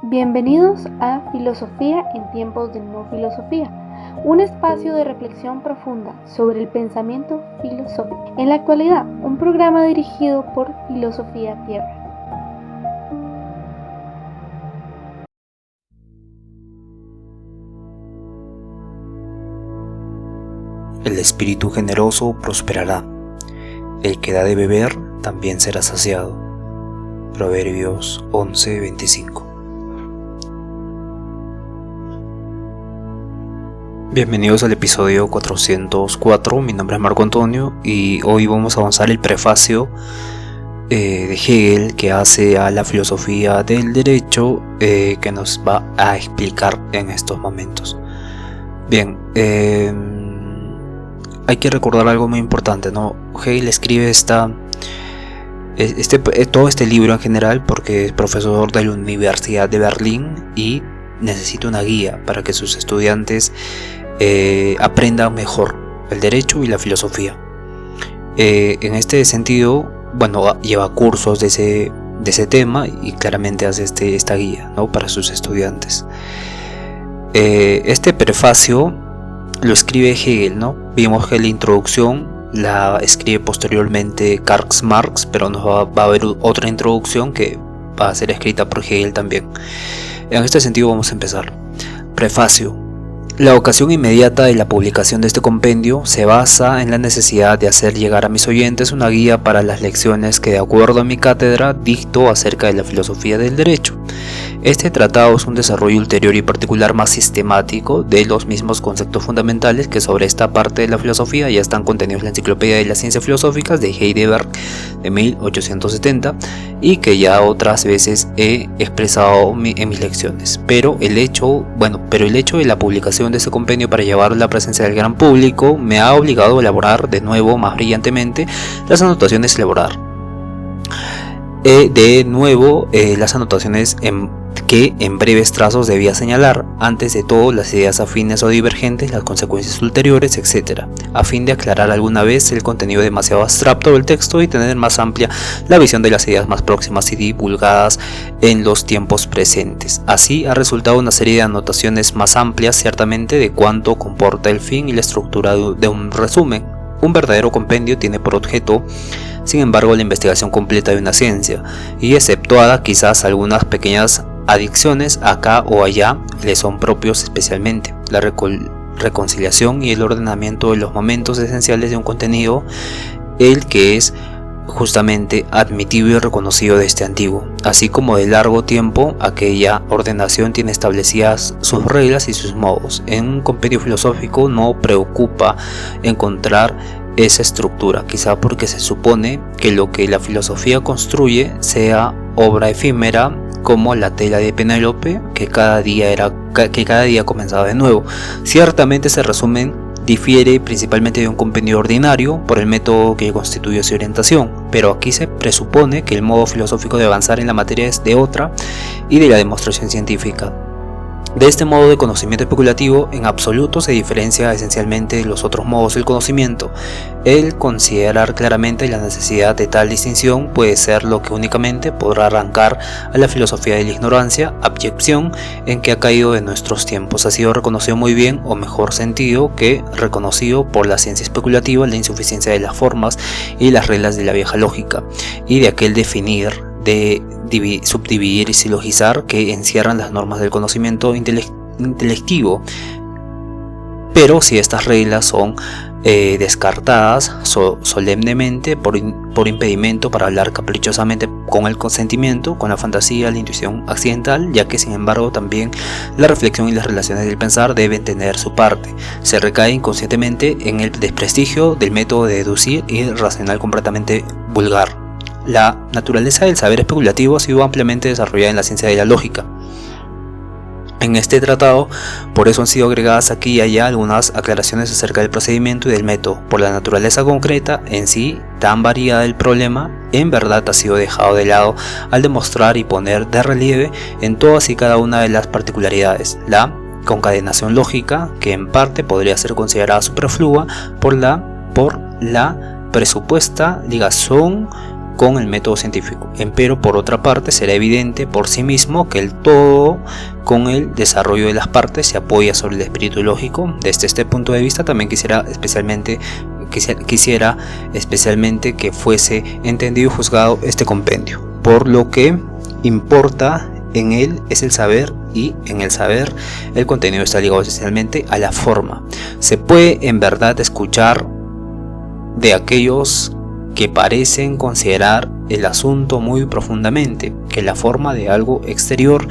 Bienvenidos a Filosofía en tiempos de no filosofía, un espacio de reflexión profunda sobre el pensamiento filosófico. En la actualidad, un programa dirigido por Filosofía Tierra. El espíritu generoso prosperará, el que da de beber también será saciado. Proverbios 11:25. Bienvenidos al episodio 404, mi nombre es Marco Antonio y hoy vamos a avanzar el prefacio de Hegel que hace a la filosofía del derecho que nos va a explicar en estos momentos. Bien, hay que recordar algo muy importante, ¿no? Hegel escribe todo este libro en general porque es profesor de la Universidad de Berlín y necesita una guía para que sus estudiantes aprendan mejor el derecho y la filosofía. En este sentido, lleva cursos de ese tema y claramente hace esta guía, ¿no? Para sus estudiantes. Este prefacio lo escribe Hegel, ¿no? Vimos que la introducción la escribe posteriormente Karl Marx, pero va a haber otra introducción que va a ser escrita por Hegel también. En este sentido vamos a empezar. Prefacio. La ocasión inmediata de la publicación de este compendio se basa en la necesidad de hacer llegar a mis oyentes una guía para las lecciones que, de acuerdo a mi cátedra, dicto acerca de la filosofía del derecho. Este tratado es un desarrollo ulterior y particular más sistemático de los mismos conceptos fundamentales que sobre esta parte de la filosofía ya están contenidos en la Enciclopedia de las Ciencias Filosóficas de Heidelberg de 1870 y que ya otras veces he expresado en mis lecciones. Pero el hecho de la publicación de ese compendio para llevarlo a la presencia del gran público me ha obligado a elaborar de nuevo más brillantemente las anotaciones que en breves trazos debía señalar, antes de todo las ideas afines o divergentes, las consecuencias ulteriores, etc., a fin de aclarar alguna vez el contenido demasiado abstracto del texto y tener más amplia la visión de las ideas más próximas y divulgadas en los tiempos presentes. Así ha resultado una serie de anotaciones más amplias, ciertamente, de cuanto comporta el fin y la estructura de un resumen. Un verdadero compendio tiene por objeto, sin embargo, la investigación completa de una ciencia, y exceptuada quizás algunas pequeñas adicciones acá o allá, le son propios especialmente la reconciliación y el ordenamiento de los momentos esenciales de un contenido, el que es justamente admitido y reconocido de este antiguo, así como de largo tiempo aquella ordenación tiene establecidas sus reglas y sus modos. En un compendio filosófico no preocupa encontrar esa estructura, quizá porque se supone que lo que la filosofía construye sea obra efímera como la tela de Penélope que cada día comenzaba de nuevo. Ciertamente ese resumen difiere principalmente de un compendio ordinario por el método que constituye su orientación, pero aquí se presupone que el modo filosófico de avanzar en la materia es de otra y de la demostración científica. De este modo de conocimiento especulativo en absoluto se diferencia esencialmente de los otros modos del conocimiento. El considerar claramente la necesidad de tal distinción puede ser lo que únicamente podrá arrancar a la filosofía de la ignorancia, abyección en que ha caído en nuestros tiempos. Ha sido reconocido muy bien, o mejor sentido que reconocido por la ciencia especulativa, la insuficiencia de las formas y las reglas de la vieja lógica, y de aquel definir, de subdividir y silogizar que encierran las normas del conocimiento intelectivo. Pero si estas reglas son descartadas solemnemente por impedimento para hablar caprichosamente con el consentimiento, con la fantasía, la intuición accidental, ya que sin embargo también la reflexión y las relaciones del pensar deben tener su parte, se recae inconscientemente en el desprestigio del método de deducir y racional completamente vulgar. La naturaleza del saber especulativo ha sido ampliamente desarrollada en la ciencia de la lógica. En este tratado, por eso han sido agregadas aquí y allá algunas aclaraciones acerca del procedimiento y del método. Por la naturaleza concreta en sí tan variada del problema, en verdad ha sido dejado de lado al demostrar y poner de relieve en todas y cada una de las particularidades la concadenación lógica, que en parte podría ser considerada superflua por la presupuesta ligación con el método científico. Empero, por otra parte, será evidente por sí mismo que el todo, con el desarrollo de las partes, se apoya sobre el espíritu lógico. Desde este punto de vista también quisiera especialmente que fuese entendido y juzgado este compendio. Por lo que importa en él es el saber, y en el saber el contenido está ligado esencialmente a la forma. Se puede en verdad escuchar de aquellos que parecen considerar el asunto muy profundamente, que la forma de algo exterior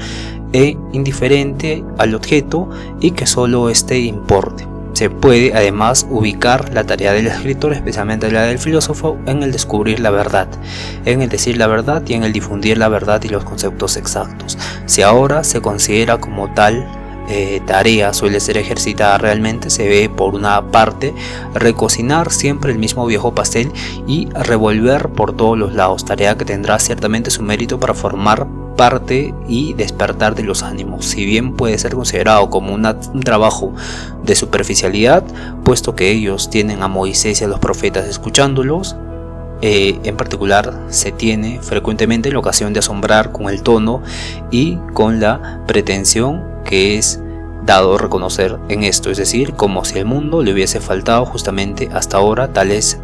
e indiferente al objeto y que solo este importe. Se puede además ubicar la tarea del escritor, especialmente la del filósofo, en el descubrir la verdad, en el decir la verdad y en el difundir la verdad y los conceptos exactos. Si ahora se considera como tal tarea suele ser ejercitada realmente, se ve por una parte recocinar siempre el mismo viejo pastel y revolver por todos los lados, tarea que tendrá ciertamente su mérito para formar parte y despertar de los ánimos, si bien puede ser considerado como un trabajo de superficialidad, puesto que ellos tienen a Moisés y a los profetas escuchándolos. En particular se tiene frecuentemente la ocasión de asombrar con el tono y con la pretensión que es dado reconocer en esto, es decir, como si el mundo le hubiese faltado justamente hasta ahora tales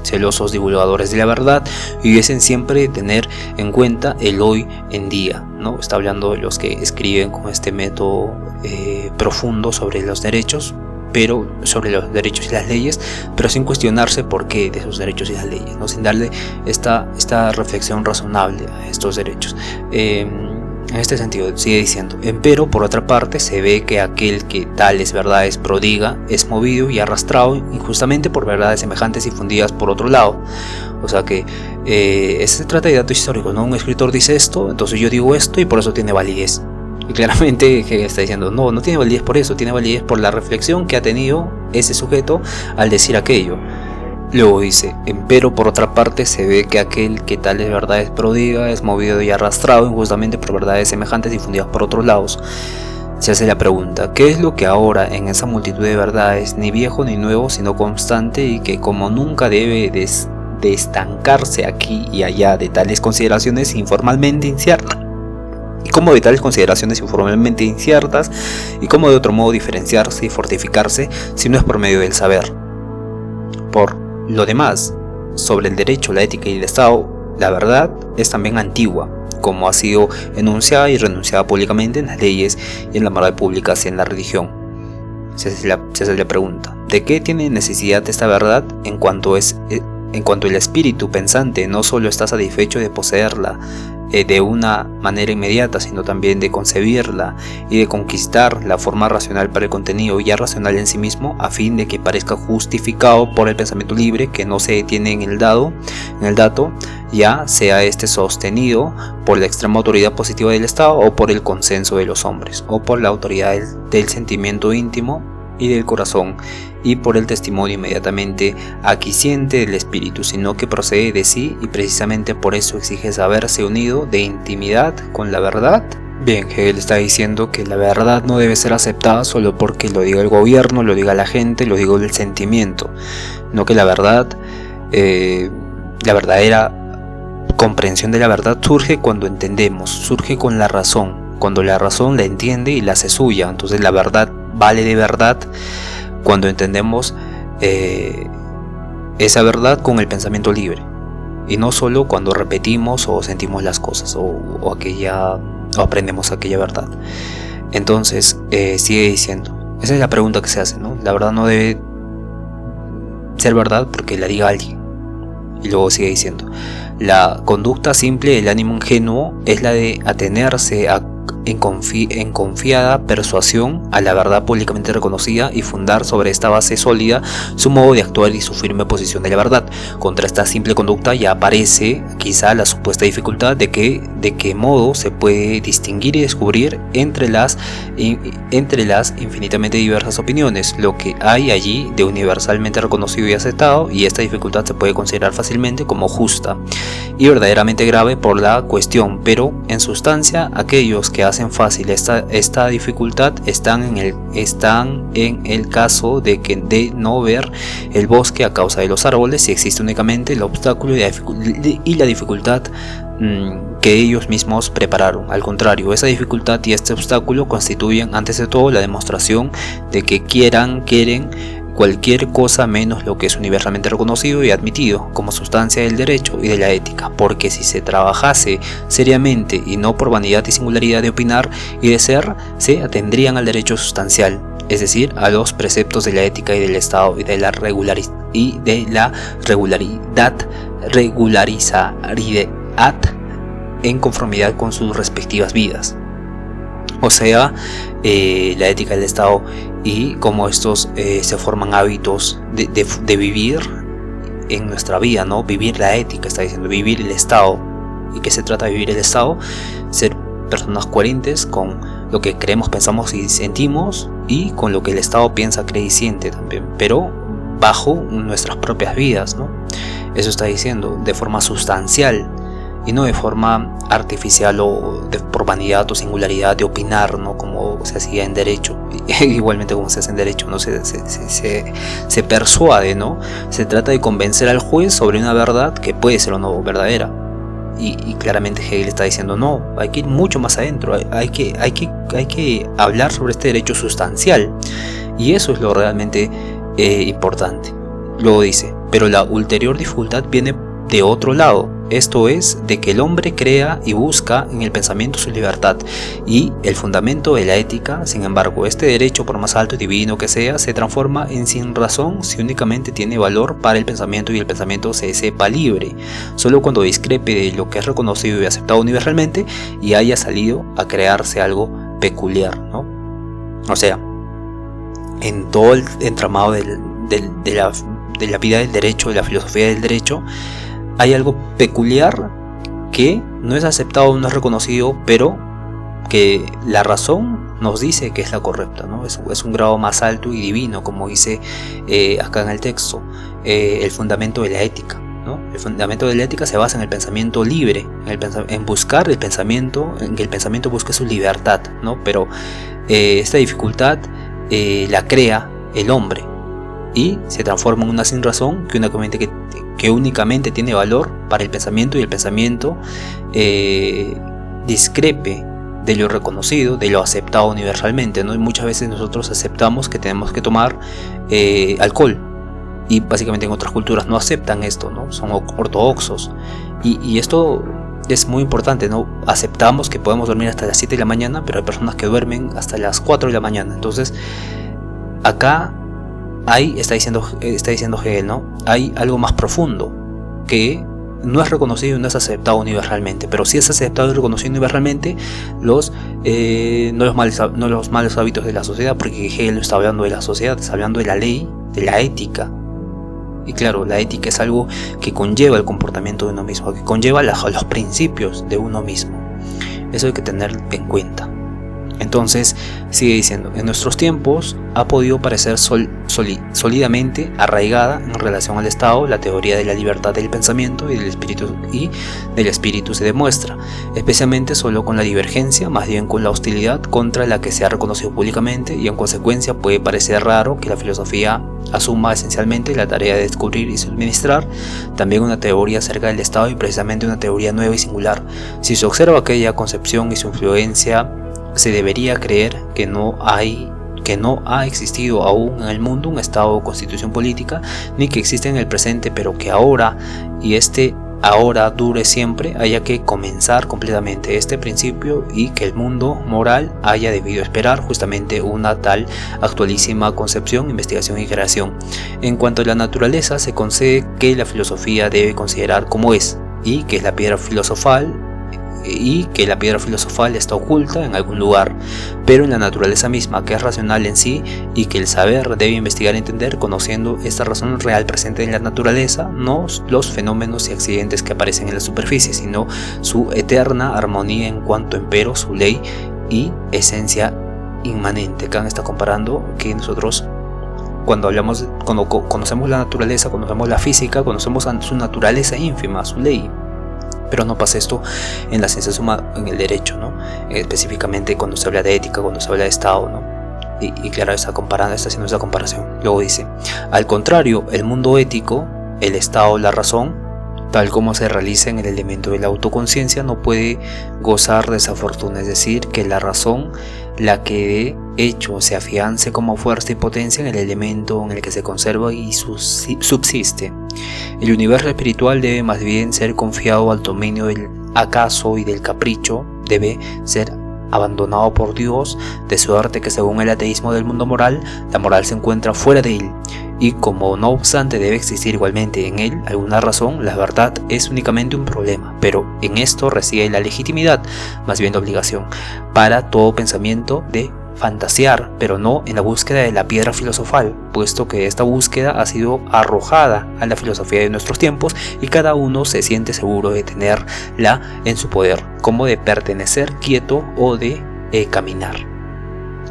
celosos divulgadores de la verdad y hubiesen siempre de tener en cuenta el hoy en día, ¿no? Está hablando de los que escriben con este método profundo sobre los derechos, pero sobre los derechos y las leyes, pero sin cuestionarse por qué de esos derechos y las leyes, ¿no? Sin darle esta reflexión razonable a estos derechos. En este sentido sigue diciendo: empero por otra parte se ve que aquel que tales verdades prodiga es movido y arrastrado injustamente por verdades semejantes y fundidas por otro lado. O sea que se trata de datos históricos, ¿no? Un escritor dice esto, entonces yo digo esto y por eso tiene validez. Y claramente Hegel está diciendo, no tiene validez por eso, tiene validez por la reflexión que ha tenido ese sujeto al decir aquello. Luego dice: empero por otra parte se ve que aquel que tales verdades prodiga es movido y arrastrado injustamente por verdades semejantes y fundidas por otros lados. Se hace la pregunta: ¿qué es lo que ahora en esa multitud de verdades, ni viejo ni nuevo, sino constante, y que como nunca debe de estancarse aquí y allá de tales consideraciones informalmente inciertas? Y cómo de tales consideraciones informalmente inciertas, y cómo de otro modo diferenciarse y fortificarse si no es por medio del saber. Por lo demás, sobre el derecho, la ética y el Estado, la verdad es también antigua, como ha sido enunciada y renunciada públicamente en las leyes y en la moral pública y en la religión. Se hace la pregunta: ¿de qué tiene necesidad esta verdad en cuanto el espíritu pensante no solo está satisfecho de poseerla de una manera inmediata, sino también de concebirla y de conquistar la forma racional para el contenido ya racional en sí mismo, a fin de que parezca justificado por el pensamiento libre que no se detiene en el dato, ya sea este sostenido por la extrema autoridad positiva del Estado o por el consenso de los hombres, o por la autoridad del sentimiento íntimo y del corazón, y por el testimonio inmediatamente aquiescente del espíritu, sino que procede de sí, y precisamente por eso exige saberse unido de intimidad con la verdad. Bien, Hegel está diciendo que la verdad no debe ser aceptada solo porque lo diga el gobierno, lo diga la gente, lo diga el sentimiento, no que la verdad, la verdadera comprensión de la verdad surge cuando entendemos, surge con la razón, cuando la razón la entiende y la hace suya. Entonces la verdad vale de verdad cuando entendemos esa verdad con el pensamiento libre, y no solo cuando repetimos o sentimos las cosas o aprendemos aquella verdad. Entonces sigue diciendo, esa es la pregunta que se hace, ¿no? La verdad no debe ser verdad porque la diga alguien. Y luego sigue diciendo: la conducta simple del ánimo ingenuo es la de atenerse en confiada persuasión a la verdad públicamente reconocida y fundar sobre esta base sólida su modo de actuar y su firme posición de la verdad. Contra esta simple conducta ya aparece quizá la supuesta dificultad de qué modo se puede distinguir y descubrir entre las infinitamente diversas opiniones lo que hay allí de universalmente reconocido y aceptado, y esta dificultad se puede considerar fácilmente como justa y verdaderamente grave por la cuestión, pero en sustancia aquellos que hacen hacen fácil esta dificultad están en el caso de no ver el bosque a causa de los árboles, y existe únicamente el obstáculo y la dificultad que ellos mismos prepararon. Al contrario, esa dificultad y este obstáculo constituyen antes de todo la demostración de que quieren cualquier cosa menos lo que es universalmente reconocido y admitido como sustancia del derecho y de la ética, porque si se trabajase seriamente y no por vanidad y singularidad de opinar y de ser, se atendrían al derecho sustancial, es decir, a los preceptos de la ética y del Estado y de la regularidad en conformidad con sus respectivas vidas. O sea, la ética del Estado y cómo estos se forman hábitos de vivir en nuestra vida, ¿no? Vivir la ética, está diciendo, vivir el Estado. ¿Y qué se trata de vivir el Estado? Ser personas coherentes con lo que creemos, pensamos y sentimos, y con lo que el Estado piensa, cree y siente también, pero bajo nuestras propias vidas, ¿no? Eso está diciendo, de forma sustancial, y no de forma artificial o por vanidad o singularidad de opinar, ¿no? Como se hacía en derecho, igualmente como se hace en derecho, ¿no? Se persuade, ¿no? Se trata de convencer al juez sobre una verdad que puede ser o no verdadera, y claramente Hegel está diciendo no, hay que ir mucho más adentro, hay que hablar sobre este derecho sustancial, y eso es lo realmente importante. Luego dice, pero la ulterior dificultad viene de otro lado, esto es, de que el hombre crea y busca en el pensamiento su libertad y el fundamento de la ética. Sin embargo, este derecho, por más alto y divino que sea, se transforma en sin razón si únicamente tiene valor para el pensamiento y el pensamiento se sepa libre, solo cuando discrepe de lo que es reconocido y aceptado universalmente y haya salido a crearse algo peculiar, ¿no? O sea, en todo el entramado de la vida del derecho, de la filosofía del derecho, hay algo peculiar que no es aceptado, no es reconocido, pero que la razón nos dice que es la correcta, ¿no? Es un grado más alto y divino, como dice acá en el texto, el fundamento de la ética, ¿no? El fundamento de la ética se basa en el pensamiento libre, en buscar el pensamiento, en que el pensamiento busque su libertad, ¿no? Pero esta dificultad la crea el hombre y se transforma en una sin razón que únicamente tiene valor para el pensamiento, y el pensamiento discrepe de lo reconocido, de lo aceptado universalmente, ¿no? Y muchas veces nosotros aceptamos que tenemos que tomar alcohol, y básicamente en otras culturas no aceptan esto, ¿no? Son ortodoxos, y esto es muy importante, ¿no? Aceptamos que podemos dormir hasta las 7 de la mañana, pero hay personas que duermen hasta las 4 de la mañana. Entonces acá está diciendo Hegel, ¿no? Hay algo más profundo que no es reconocido y no es aceptado universalmente, pero sí es aceptado y reconocido universalmente no los malos hábitos de la sociedad, porque Hegel no está hablando de la sociedad, está hablando de la ley, de la ética. Y claro, la ética es algo que conlleva el comportamiento de uno mismo, que conlleva los principios de uno mismo. Eso hay que tener en cuenta. Entonces sigue diciendo, en nuestros tiempos ha podido parecer sólidamente arraigada en relación al Estado la teoría de la libertad del pensamiento y del espíritu se demuestra, especialmente solo con la divergencia, más bien con la hostilidad contra la que se ha reconocido públicamente, y en consecuencia puede parecer raro que la filosofía asuma esencialmente la tarea de descubrir y suministrar también una teoría acerca del Estado, y precisamente una teoría nueva y singular. Si se observa aquella concepción y su influencia, se debería creer que no ha existido aún en el mundo un Estado o constitución política, ni que existe en el presente, pero que ahora, y ahora dure siempre, haya que comenzar completamente este principio, y que el mundo moral haya debido esperar justamente una tal actualísima concepción, investigación y creación. En cuanto a la naturaleza, se concede que la filosofía debe considerar como es, y que la piedra filosofal está oculta en algún lugar, pero en la naturaleza misma, que es racional en sí, y que el saber debe investigar y entender conociendo esta razón real presente en la naturaleza, no los fenómenos y accidentes que aparecen en la superficie, sino su eterna armonía en cuanto empero su ley y esencia inmanente. Acá está comparando que nosotros, cuando conocemos la naturaleza, conocemos la física, conocemos su naturaleza ínfima, su ley, Pero no pasa esto en las ciencias humanas, en el derecho, ¿no? Específicamente cuando se habla de ética, cuando se habla de Estado, ¿no? Y claro, está haciendo esa comparación. Luego dice, al contrario, el mundo ético, el Estado, la razón, tal como se realiza en el elemento de la autoconciencia, no puede gozar de esa fortuna, es decir, que la razón, la que de hecho se afiance como fuerza y potencia en el elemento en el que se conserva y subsiste. El universo espiritual debe más bien ser confiado al dominio del acaso y del capricho, debe ser abandonado por Dios, de suerte que según el ateísmo del mundo moral, la moral se encuentra fuera de él, y como no obstante debe existir igualmente en él alguna razón, la verdad es únicamente un problema, pero en esto reside la legitimidad, más bien la obligación, para todo pensamiento de fantasear, pero no en la búsqueda de la piedra filosofal, puesto que esta búsqueda ha sido arrojada a la filosofía de nuestros tiempos y cada uno se siente seguro de tenerla en su poder, como de pertenecer quieto o de caminar.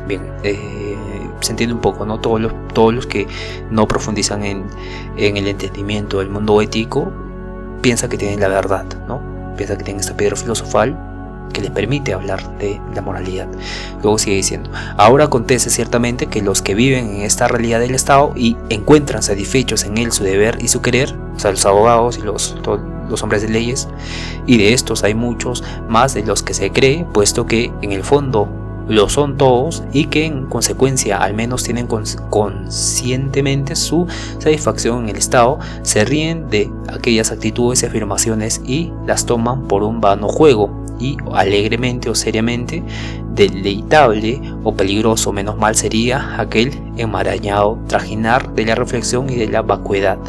Bien, se entiende un poco, ¿no? Todos los que no profundizan en el entendimiento del mundo ético piensan que tienen la verdad, ¿no? Piensan que tienen esta piedra filosofal que les permite hablar de la moralidad. Luego sigue diciendo, ahora acontece ciertamente que los que viven en esta realidad del Estado y encuentran satisfechos en él su deber y su querer, o sea, los abogados y los hombres de leyes, y de estos hay muchos más de los que se cree, puesto que en el fondo lo son todos y que en consecuencia al menos tienen conscientemente su satisfacción en el Estado, se ríen de aquellas actitudes y afirmaciones y las toman por un vano juego, y alegremente o seriamente deleitable o peligroso, menos mal sería aquel enmarañado trajinar de la reflexión y de la vacuidad,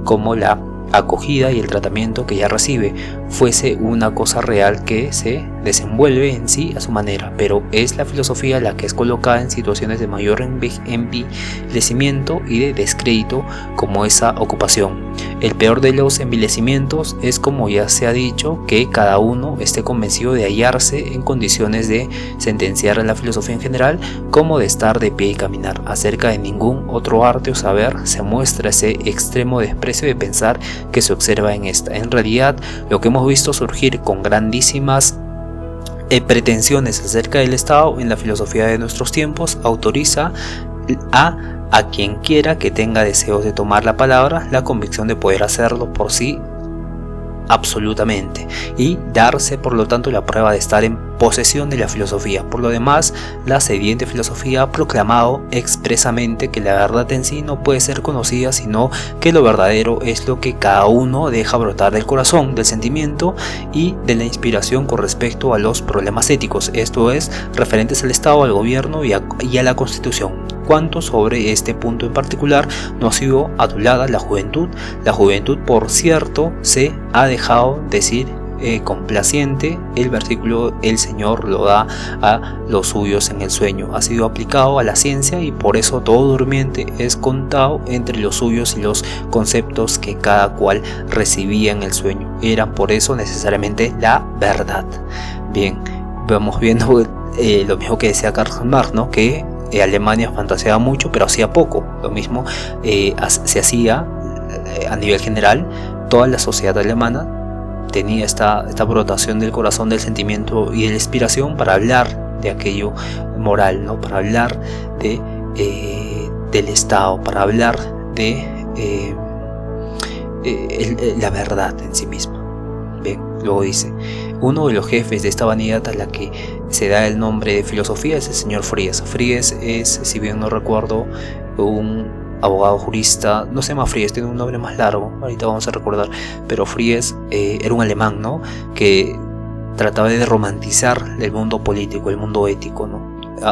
como la acogida y el tratamiento que ya recibe fuese una cosa real que se desenvuelve en sí a su manera, pero es la filosofía la que es colocada en situaciones de mayor envilecimiento y de descrédito como esa ocupación. El peor de los envilecimientos es, como ya se ha dicho, que cada uno esté convencido de hallarse en condiciones de sentenciar a la filosofía en general como de estar de pie y caminar. Acerca de ningún otro arte o saber se muestra ese extremo desprecio de pensar que se observa en esta. En realidad, lo que hemos visto surgir con grandísimas pretensiones acerca del Estado en la filosofía de nuestros tiempos autoriza a quien quiera que tenga deseos de tomar la palabra la convicción de poder hacerlo por sí absolutamente y darse por lo tanto la prueba de estar en posesión de la filosofía. Por lo demás, la sediente filosofía ha proclamado expresamente que la verdad en sí no puede ser conocida, sino que lo verdadero es lo que cada uno deja brotar del corazón, del sentimiento y de la inspiración con respecto a los problemas éticos, esto es, referentes al Estado, al gobierno y a la Constitución. Cuanto sobre este punto en particular no ha sido adulada la juventud. La juventud, por cierto, se ha dejado decir complaciente el versículo el Señor lo da a los suyos en el sueño. Ha sido aplicado a la ciencia y por eso todo durmiente es contado entre los suyos y los conceptos que cada cual recibía en el sueño. Eran por eso necesariamente la verdad. Bien, vamos viendo lo mismo que decía Karl Marx, ¿no? Que Alemania fantaseaba mucho pero hacía poco. Lo mismo se hacía a nivel general. Toda la sociedad alemana tenía esta brotación del corazón, del sentimiento y de la inspiración para hablar de aquello moral, ¿no? Para hablar del Estado, para hablar de la verdad en sí misma. Bien, luego dice, uno de los jefes de esta vanidad a la que se da el nombre de filosofía es el señor Fries. Fries es, si bien no recuerdo, un abogado jurista, no se llama Fries, tiene un nombre más largo, ahorita vamos a recordar, pero Fries era un alemán, ¿no? Que trataba de romantizar el mundo político, el mundo ético, ¿no?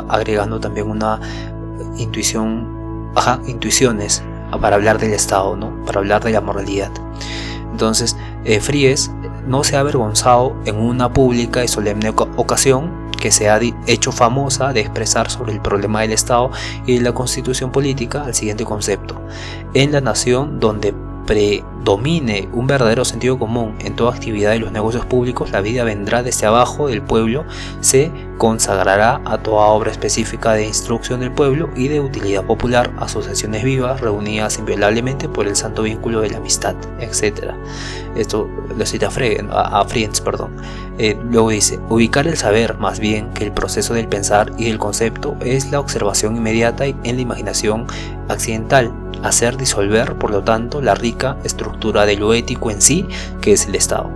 Agregando también una intuiciones para hablar del Estado, ¿no? Para hablar de la moralidad. Entonces, Fries no se ha avergonzado en una pública y solemne ocasión que se ha hecho famosa de expresar sobre el problema del Estado y de la constitución política al siguiente concepto: en la nación donde predomina domine un verdadero sentido común en toda actividad de los negocios públicos, la vida vendrá desde abajo del pueblo, se consagrará a toda obra específica de instrucción del pueblo y de utilidad popular, asociaciones vivas reunidas inviolablemente por el santo vínculo de la amistad, etc. Esto lo cita a Friends. Luego dice: ubicar el saber más bien que el proceso del pensar y del concepto es la observación inmediata en la imaginación accidental, hacer disolver, por lo tanto, la rica estructura de lo ético en sí, que es el Estado.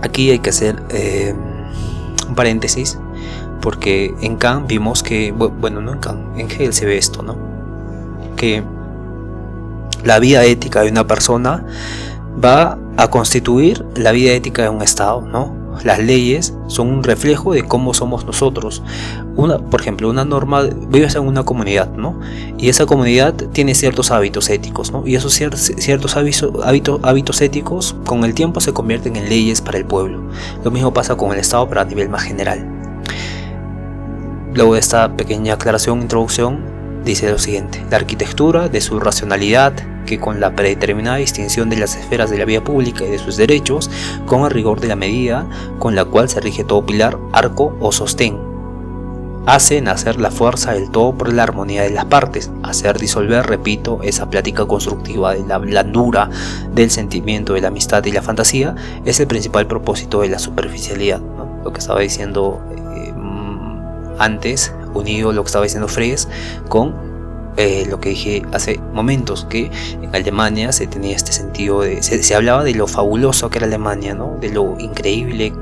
Aquí hay que hacer un paréntesis, porque en Kant vimos que, bueno, no en Kant, en Hegel se ve esto, ¿no? Que la vida ética de una persona va a constituir la vida ética de un Estado, ¿no? Las leyes son un reflejo de cómo somos nosotros. Por ejemplo, una norma, vives en una comunidad, ¿no? Y esa comunidad tiene ciertos hábitos éticos, ¿no? Y esos ciertos hábitos éticos con el tiempo se convierten en leyes para el pueblo. Lo mismo pasa con el Estado, pero a nivel más general. Luego de esta pequeña aclaración, introducción, dice lo siguiente: la arquitectura de su racionalidad, que con la predeterminada distinción de las esferas de la vida pública y de sus derechos, con el rigor de la medida con la cual se rige todo pilar, arco o sostén, hace nacer la fuerza del todo por la armonía de las partes, hacer disolver, repito, esa plática constructiva de la blandura del sentimiento, de la amistad y la fantasía, es el principal propósito de la superficialidad, ¿no? Lo que estaba diciendo antes, unido a lo que estaba diciendo Frege con lo que dije hace momentos, que en Alemania se tenía este sentido de, se hablaba de lo fabuloso que era Alemania, ¿no? De lo increíble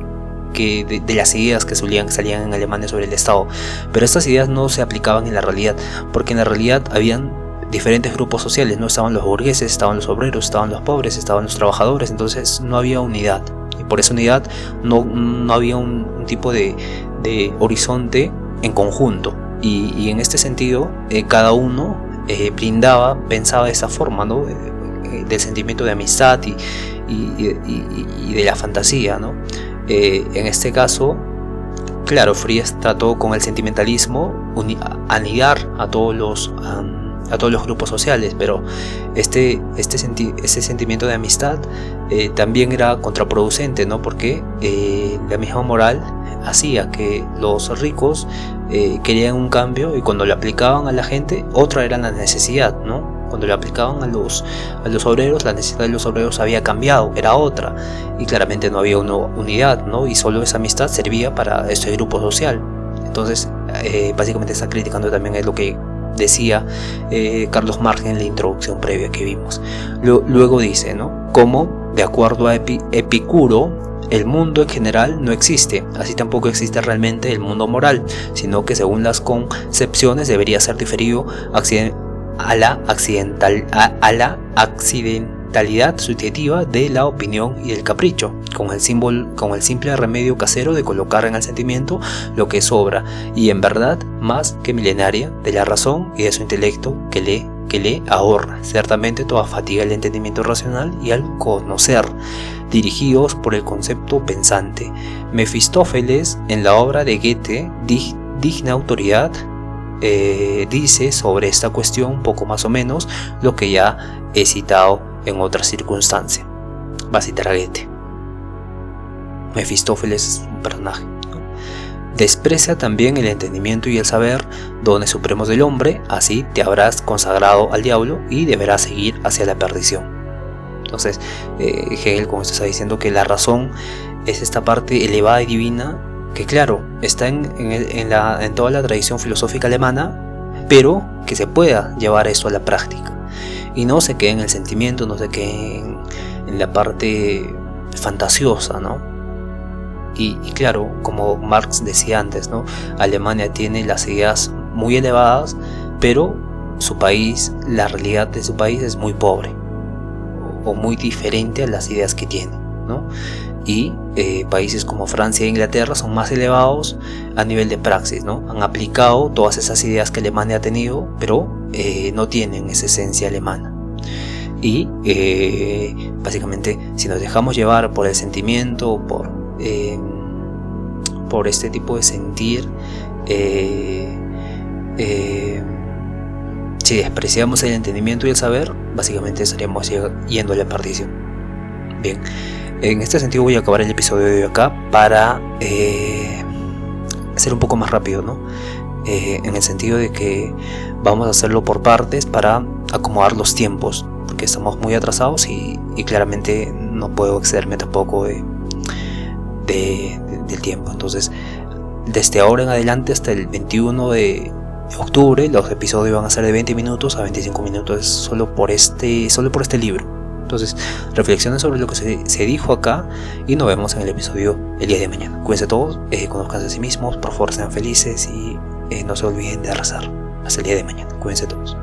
que de las ideas que salían en Alemania sobre el Estado, pero estas ideas no se aplicaban en la realidad, porque en la realidad habían diferentes grupos sociales, no estaban los burgueses, estaban los obreros, estaban los pobres, estaban los trabajadores, entonces no había unidad, y por esa unidad no había un tipo de horizonte en conjunto. Y en este sentido, cada uno pensaba de esa forma, ¿no? Del sentimiento de amistad y de la fantasía, ¿no? En este caso, claro, Fries trató con el sentimentalismo anidar a todos los grupos sociales, pero ese sentimiento de amistad también era contraproducente, ¿no? Porque la misma moral hacía que los ricos querían un cambio, y cuando lo aplicaban a la gente, otra era la necesidad, ¿no? Cuando lo aplicaban a los obreros, la necesidad de los obreros había cambiado, era otra, y claramente no había una unidad, ¿no? Y solo esa amistad servía para este grupo social. Entonces, básicamente está criticando también es lo que decía Carlos Marx en la introducción previa que vimos. Luego dice, ¿no? Como, de acuerdo a Epicuro, el mundo en general no existe, así tampoco existe realmente el mundo moral, sino que según las concepciones debería ser diferido a la accidentalidad subjetiva de la opinión y el capricho, con el simple remedio casero de colocar en el sentimiento lo que sobra, y en verdad más que milenaria, de la razón y de su intelecto que le ahorra ciertamente toda fatiga del entendimiento racional y al conocer, dirigidos por el concepto pensante. Mefistófeles, en la obra de Goethe, Digna Autoridad, dice sobre esta cuestión poco más o menos lo que ya he citado en otra circunstancia. Va a citar a Goethe. Mefistófeles es un personaje, ¿no? Desprecia también el entendimiento y el saber, dones supremos del hombre, así te habrás consagrado al diablo y deberás seguir hacia la perdición. Entonces, Hegel, como esto está diciendo, que la razón es esta parte elevada y divina, que claro, está en toda la tradición filosófica alemana, pero que se pueda llevar esto a la práctica, y no se quede en el sentimiento, no se quede en la parte fantasiosa, ¿no? Y claro, como Marx decía antes, ¿no? Alemania tiene las ideas muy elevadas, pero su país, la realidad de su país es muy pobre, o muy diferente a las ideas que tiene, ¿no? Y países como Francia e Inglaterra son más elevados a nivel de praxis, ¿no? Han aplicado todas esas ideas que Alemania ha tenido, pero no tienen esa esencia alemana. Y básicamente, si nos dejamos llevar por el sentimiento, por este tipo de sentir, Si despreciamos el entendimiento y el saber, básicamente estaríamos yendo a la perdición. Bien, en este sentido voy a acabar el episodio de hoy acá para ser un poco más rápido, ¿no? En el sentido de que vamos a hacerlo por partes para acomodar los tiempos, porque estamos muy atrasados y claramente no puedo excederme tampoco del tiempo. Entonces, desde ahora en adelante hasta el 21 de octubre los episodios van a ser de 20 minutos a 25 minutos solo por este libro. Entonces, reflexionen sobre lo que se dijo acá y nos vemos en el episodio el día de mañana. Cuídense todos, conozcanse a sí mismos, por favor sean felices y no se olviden de rezar. Hasta el día de mañana. Cuídense todos.